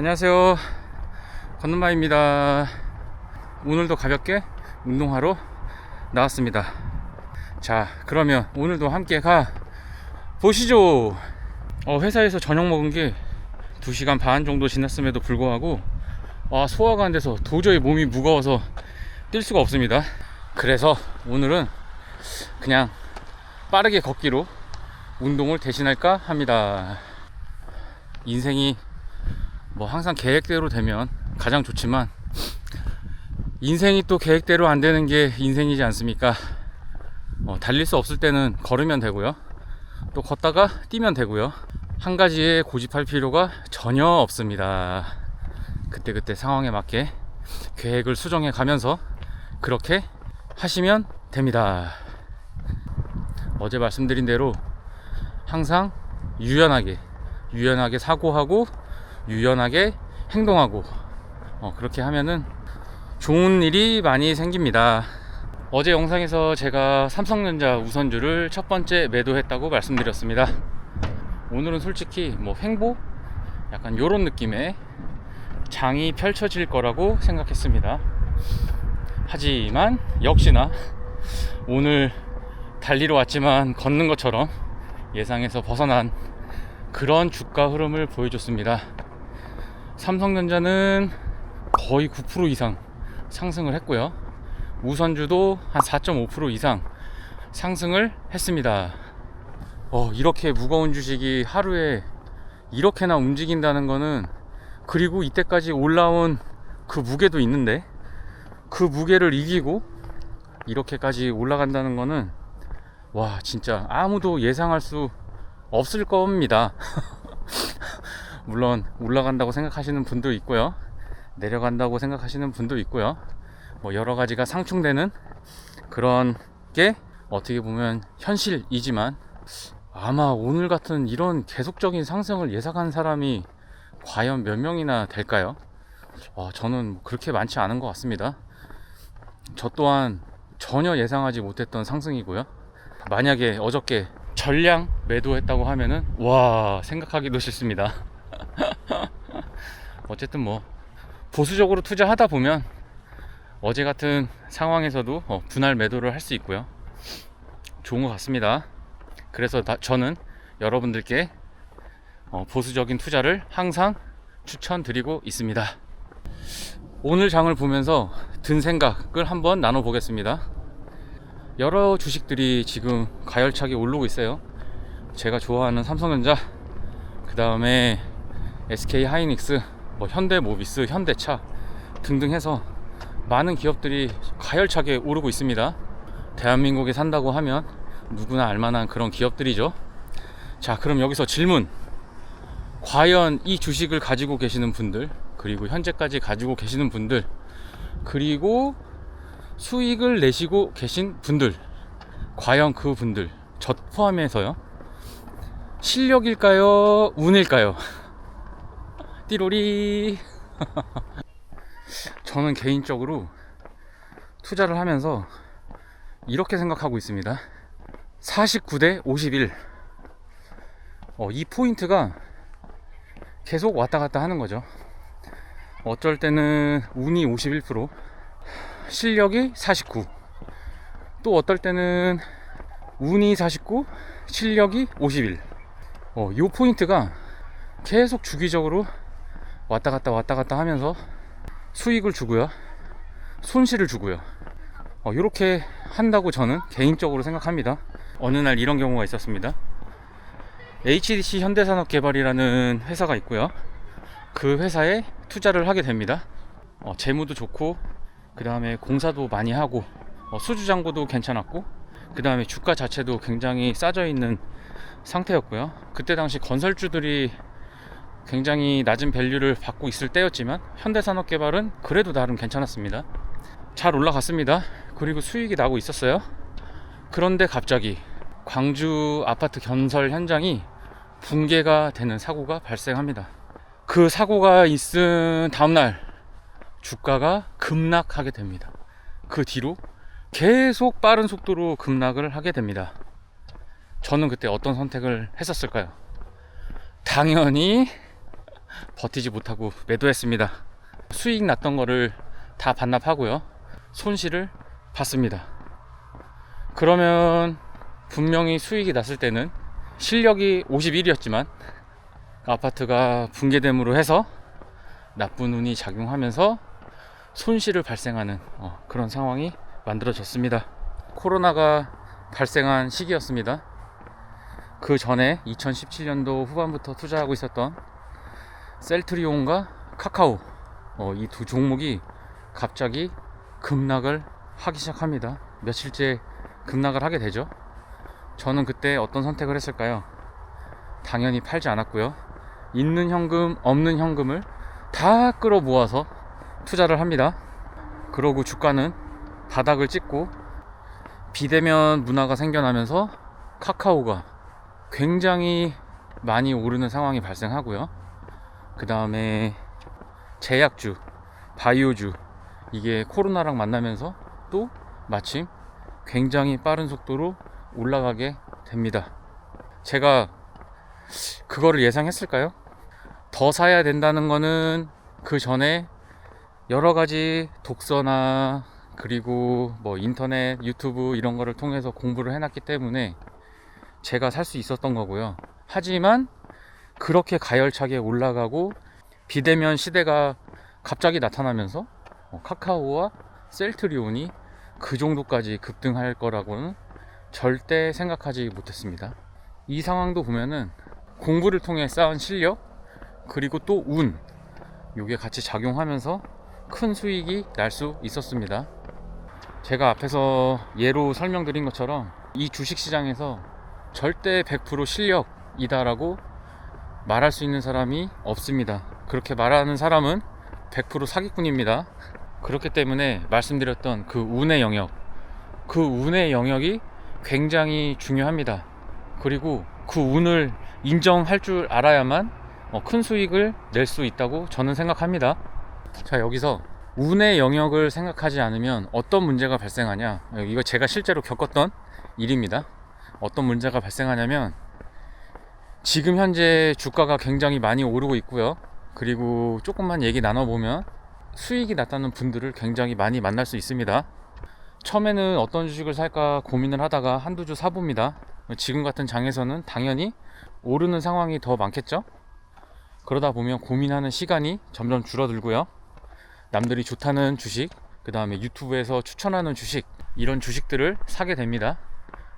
안녕하세요, 건너마입니다. 오늘도 가볍게 운동하러 나왔습니다. 자, 그러면 오늘도 함께 가 보시죠. 회사에서 저녁 먹은 게 2시간 반 정도 지났음에도 불구하고 소화가 안 돼서 도저히 몸이 무거워서 뛸 수가 없습니다. 그래서 오늘은 그냥 빠르게 걷기로 운동을 대신할까 합니다. 인생이 항상 계획대로 되면 가장 좋지만 인생이 또 계획대로 안 되는 게 인생이지 않습니까? 달릴 수 없을 때는 걸으면 되고요, 또 걷다가 뛰면 되고요. 한 가지에 고집할 필요가 전혀 없습니다. 그때그때 상황에 맞게 계획을 수정해 가면서 그렇게 하시면 됩니다. 어제 말씀드린 대로 항상 유연하게 사고하고 유연하게 행동하고 그렇게 하면은 좋은 일이 많이 생깁니다. 어제 영상에서 제가 삼성전자 우선주를 첫 번째 매도했다고 말씀드렸습니다. 오늘은 솔직히 횡보? 약간 요런 느낌의 장이 펼쳐질 거라고 생각했습니다. 하지만 역시나 오늘 달리러 왔지만 걷는 것처럼 예상에서 벗어난 그런 주가 흐름을 보여줬습니다. 삼성전자는 거의 9% 이상 상승을 했고요, 우선주도 한 4.5% 이상 상승을 했습니다. 이렇게 무거운 주식이 하루에 이렇게나 움직인다는 거는, 그리고 이때까지 올라온 그 무게도 있는데 그 무게를 이기고 이렇게까지 올라간다는 거는 진짜 아무도 예상할 수 없을 겁니다. 물론 올라간다고 생각하시는 분도 있고요, 내려간다고 생각하시는 분도 있고요, 여러 가지가 상충되는 그런 게 어떻게 보면 현실이지만, 아마 오늘 같은 이런 계속적인 상승을 예상한 사람이 과연 몇 명이나 될까요? 저는 그렇게 많지 않은 것 같습니다. 저 또한 전혀 예상하지 못했던 상승이고요. 만약에 어저께 전량 매도했다고 하면은 생각하기도 싫습니다. 어쨌든 보수적으로 투자하다 보면 어제 같은 상황에서도 분할 매도를 할 수 있고요, 좋은 것 같습니다. 그래서 저는 여러분들께 보수적인 투자를 항상 추천드리고 있습니다. 오늘 장을 보면서 든 생각을 한번 나눠보겠습니다. 여러 주식들이 지금 가열차게 오르고 있어요. 제가 좋아하는 삼성전자, 그 다음에 SK하이닉스, 현대모비스, 현대차 등등 해서 많은 기업들이 가열차게 오르고 있습니다. 대한민국에 산다고 하면 누구나 알만한 그런 기업들이죠. 자, 그럼 여기서 질문. 과연 이 주식을 가지고 계시는 분들, 그리고 현재까지 가지고 계시는 분들, 그리고 수익을 내시고 계신 분들, 과연 그 분들, 저 포함해서요, 실력일까요? 운일까요? 띠로리. 저는 개인적으로 투자를 하면서 이렇게 생각하고 있습니다. 49대 51. 이 포인트가 계속 왔다 갔다 하는 거죠. 어쩔 때는 운이 51%, 실력이 49, 또 어떨 때는 운이 49, 실력이 51. 이 포인트가 계속 주기적으로 왔다 갔다 하면서 수익을 주고요, 손실을 주고요, 이렇게 한다고 저는 개인적으로 생각합니다. 어느 날 이런 경우가 있었습니다. HDC 현대산업개발이라는 회사가 있고요, 그 회사에 투자를 하게 됩니다. 재무도 좋고, 그 다음에 공사도 많이 하고, 수주장고도 괜찮았고, 그 다음에 주가 자체도 굉장히 싸져 있는 상태였고요. 그때 당시 건설주들이 굉장히 낮은 밸류를 받고 있을 때였지만 현대산업개발은 그래도 나름 괜찮았습니다. 잘 올라갔습니다. 그리고 수익이 나고 있었어요. 그런데 갑자기 광주 아파트 건설 현장이 붕괴가 되는 사고가 발생합니다. 그 사고가 있은 다음날 주가가 급락하게 됩니다. 그 뒤로 계속 빠른 속도로 급락을 하게 됩니다. 저는 그때 어떤 선택을 했었을까요? 당연히 버티지 못하고 매도했습니다. 수익 났던 거를 다 반납하고요, 손실을 봤습니다. 그러면 분명히 수익이 났을 때는 실력이 51이었지만 아파트가 붕괴됨으로 해서 나쁜 운이 작용하면서 손실을 발생하는 그런 상황이 만들어졌습니다. 코로나가 발생한 시기였습니다. 그 전에 2017년도 후반부터 투자하고 있었던 셀트리온과 카카오, 이 두 종목이 갑자기 급락을 하기 시작합니다. 며칠째 급락을 하게 되죠. 저는 그때 어떤 선택을 했을까요? 당연히 팔지 않았고요, 있는 현금 없는 현금을 다 끌어 모아서 투자를 합니다. 그러고 주가는 바닥을 찍고 비대면 문화가 생겨나면서 카카오가 굉장히 많이 오르는 상황이 발생하고요, 그 다음에 제약주, 바이오주, 이게 코로나랑 만나면서 또 마침 굉장히 빠른 속도로 올라가게 됩니다. 제가 그거를 예상했을까요? 더 사야 된다는 거는 그 전에 여러 가지 독서나 그리고 뭐 인터넷, 유튜브 이런 거를 통해서 공부를 해놨기 때문에 제가 살 수 있었던 거고요. 하지만 그렇게 가열차게 올라가고 비대면 시대가 갑자기 나타나면서 카카오와 셀트리온이 그 정도까지 급등할 거라고는 절대 생각하지 못했습니다. 이 상황도 보면은 공부를 통해 쌓은 실력 그리고 또 운, 요게 같이 작용하면서 큰 수익이 날 수 있었습니다. 제가 앞에서 예로 설명드린 것처럼 이 주식시장에서 절대 100% 실력이다라고 말할 수 있는 사람이 없습니다. 그렇게 말하는 사람은 100% 사기꾼입니다. 그렇기 때문에 말씀드렸던 그 운의 영역, 그 운의 영역이 굉장히 중요합니다. 그리고 그 운을 인정할 줄 알아야만 큰 수익을 낼 수 있다고 저는 생각합니다. 자, 여기서 운의 영역을 생각하지 않으면 어떤 문제가 발생하냐, 이거 제가 실제로 겪었던 일입니다. 어떤 문제가 발생하냐면, 지금 현재 주가가 굉장히 많이 오르고 있고요, 그리고 조금만 얘기 나눠보면 수익이 났다는 분들을 굉장히 많이 만날 수 있습니다. 처음에는 어떤 주식을 살까 고민을 하다가 한두 주 사봅니다. 지금 같은 장에서는 당연히 오르는 상황이 더 많겠죠. 그러다 보면 고민하는 시간이 점점 줄어들고요, 남들이 좋다는 주식, 그 다음에 유튜브에서 추천하는 주식, 이런 주식들을 사게 됩니다.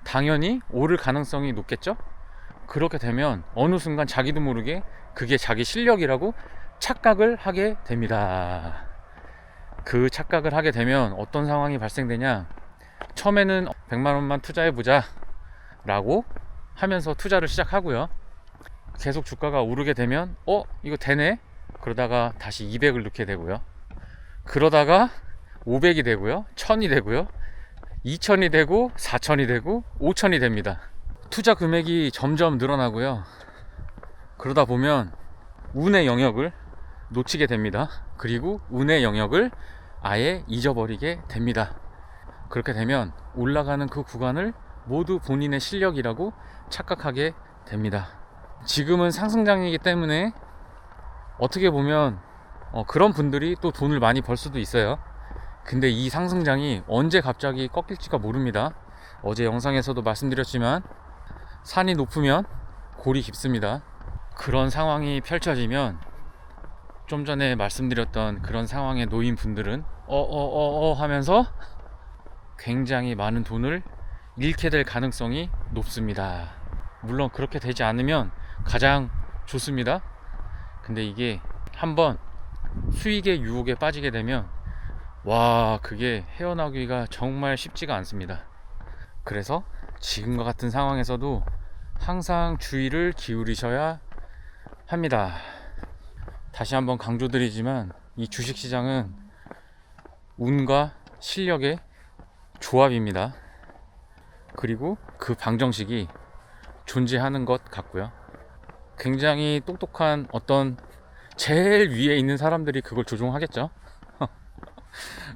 당연히 오를 가능성이 높겠죠. 그렇게 되면 어느 순간 자기도 모르게 그게 자기 실력이라고 착각을 하게 됩니다. 그 착각을 하게 되면 어떤 상황이 발생되냐, 처음에는 100만 원만 투자해보자 라고 하면서 투자를 시작하고요, 계속 주가가 오르게 되면 이거 되네? 그러다가 다시 200을 넣게 되고요, 그러다가 500이 되고요, 1000이 되고요, 2000이 되고 4000이 되고 5000이 됩니다. 투자 금액이 점점 늘어나고요, 그러다 보면 운의 영역을 놓치게 됩니다. 그리고 운의 영역을 아예 잊어버리게 됩니다. 그렇게 되면 올라가는 그 구간을 모두 본인의 실력이라고 착각하게 됩니다. 지금은 상승장이기 때문에 어떻게 보면 그런 분들이 또 돈을 많이 벌 수도 있어요. 근데 이 상승장이 언제 갑자기 꺾일지가 모릅니다. 어제 영상에서도 말씀드렸지만 산이 높으면 골이 깊습니다. 그런 상황이 펼쳐지면 좀 전에 말씀드렸던 그런 상황에 놓인 분들은 하면서 굉장히 많은 돈을 잃게 될 가능성이 높습니다. 물론 그렇게 되지 않으면 가장 좋습니다. 근데 이게 한번 수익의 유혹에 빠지게 되면 그게 헤어나오기가 정말 쉽지가 않습니다. 그래서 지금과 같은 상황에서도 항상 주의를 기울이셔야 합니다. 다시 한번 강조드리지만 이 주식시장은 운과 실력의 조합입니다. 그리고 그 방정식이 존재하는 것 같고요, 굉장히 똑똑한 어떤 제일 위에 있는 사람들이 그걸 조종하겠죠.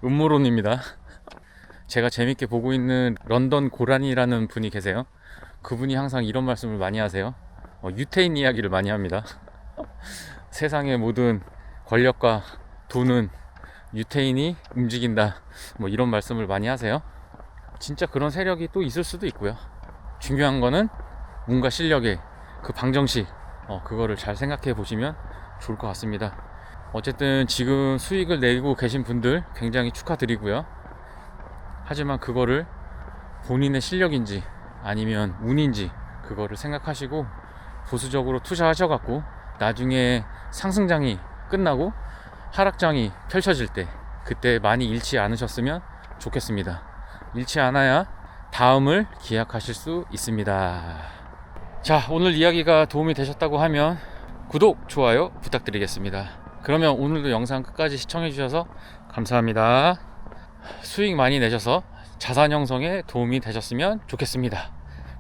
음모론입니다. 제가 재밌게 보고 있는 런던 고란이라는 분이 계세요. 그분이 항상 이런 말씀을 많이 하세요. 유태인 이야기를 많이 합니다. 세상의 모든 권력과 돈은 유태인이 움직인다, 뭐 이런 말씀을 많이 하세요. 진짜 그런 세력이 또 있을 수도 있고요. 중요한 거는 뭔가 실력의 그 방정식, 그거를 잘 생각해 보시면 좋을 것 같습니다. 어쨌든 지금 수익을 내고 계신 분들 굉장히 축하드리고요. 하지만 그거를 본인의 실력인지 아니면 운인지 그거를 생각하시고 보수적으로 투자하셔갖고 나중에 상승장이 끝나고 하락장이 펼쳐질 때 그때 많이 잃지 않으셨으면 좋겠습니다. 잃지 않아야 다음을 기약하실 수 있습니다. 자, 오늘 이야기가 도움이 되셨다고 하면 구독, 좋아요 부탁드리겠습니다. 그러면 오늘도 영상 끝까지 시청해 주셔서 감사합니다. 수익 많이 내셔서 자산 형성에 도움이 되셨으면 좋겠습니다.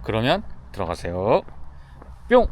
그러면 들어가세요. 뿅!